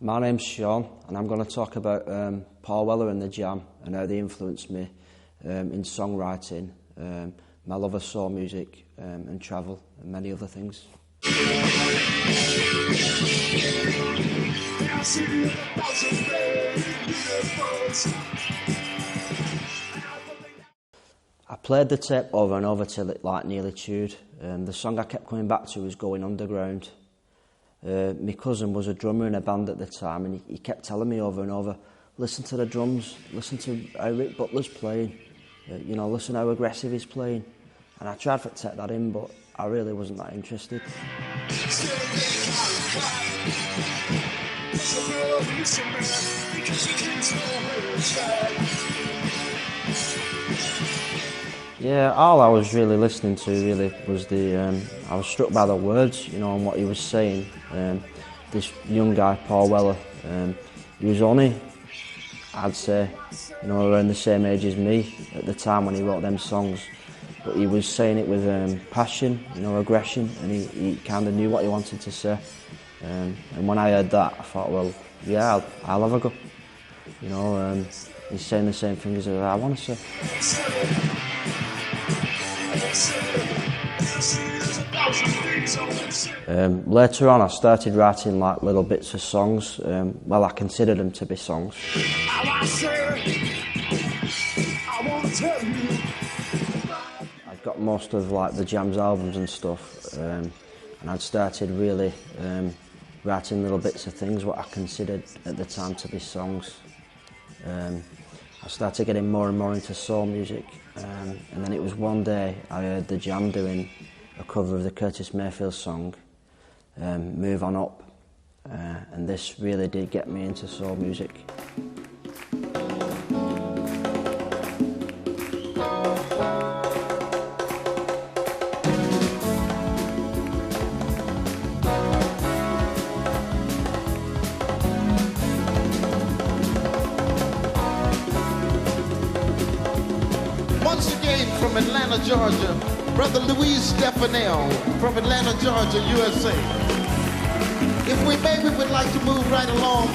My name's Sean, and I'm going to talk about Paul Weller and the Jam and how they influenced me in songwriting, my love of soul music and travel and many other things. I played the tape over and over till it nearly chewed. The song I kept coming back to was Going Underground. My cousin was a drummer in a band at the time, and he kept telling me over and over, listen to the drums, listen to how Rick Butler's playing, listen how aggressive he's playing. And I tried to take that in, but I really wasn't that interested. Yeah, all I was really listening to was I was struck by the words, and what he was saying. This young guy, Paul Weller, he was only, I'd say, around the same age as me at the time when he wrote them songs. But he was saying it with passion, aggression, and he kind of knew what he wanted to say. And when I heard that, I thought, well, yeah, I'll have a go. He's saying the same things as I want to say. Later on, I started writing little bits of songs. I considered them to be songs. I'd got most of the Jam's albums and stuff, and I'd started really writing little bits of things what I considered at the time to be songs. I started getting more and more into soul music, and then it was one day I heard the Jam doing a cover of the Curtis Mayfield song, Move On Up, and this really did get me into soul music. Once again from Atlanta, Georgia, Brother Louis Stefanel from Atlanta, Georgia, USA. If we maybe would like to move right along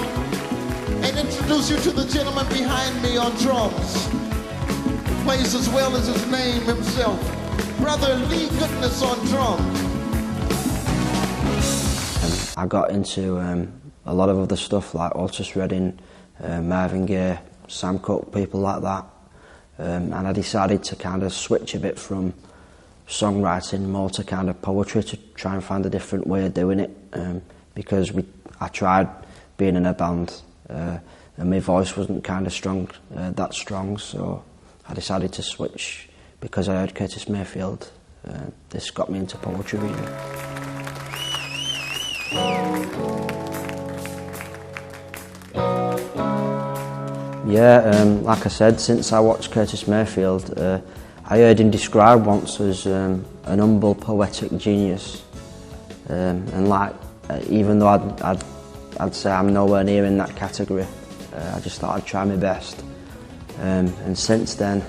and introduce you to the gentleman behind me on drums. Plays as well as his name himself, Brother Lee Goodness on drums. I got into a lot of other stuff like Otis Redding, Marvin Gaye, Sam Cooke, people like that. And I decided to kind of switch a bit from songwriting more to kind of poetry, to try and find a different way of doing it, because I tried being in a band and my voice wasn't kind of that strong, so I decided to switch because I heard Curtis Mayfield. This got me into poetry reading. Yeah, like I said, since I watched Curtis Mayfield, I heard him described once as an humble poetic genius, and even though I'd say I'm nowhere near in that category, I just thought I'd try my best. And since then,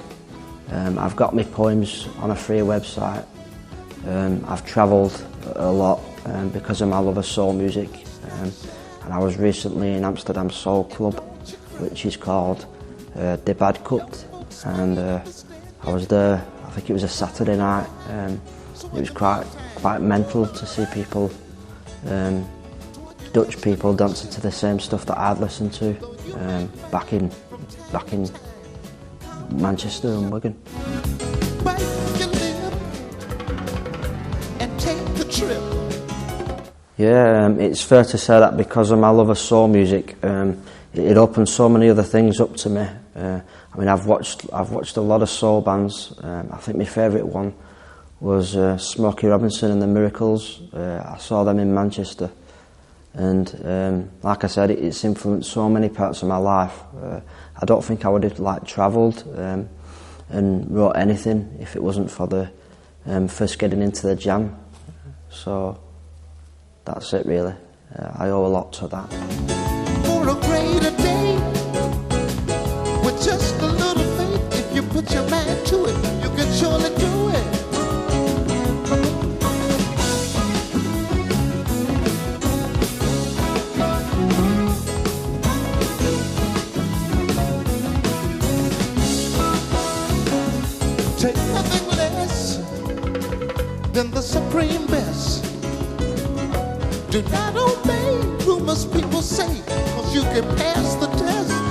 I've got my poems on a free website. I've travelled a lot because of my love of soul music, and I was recently in Amsterdam Soul Club, which is called De Bad Cut, and I was there, I think it was a Saturday night. It was quite mental to see people, Dutch people, dancing to the same stuff that I'd listened to back in Manchester and Wigan. Yeah, it's fair to say that because of my love of soul music, it opened so many other things up to me. I mean, I've watched a lot of soul bands. I think my favourite one was Smokey Robinson and the Miracles. I saw them in Manchester, and like I said, it's influenced so many parts of my life. I don't think I would have travelled and wrote anything if it wasn't for the first getting into the Jam. So that's it, really. I owe a lot to that. For a greater day, with just a little faith, if you put your mind to it, you can surely do than the supreme best. Do not obey rumors people say, 'cause you can pass the test.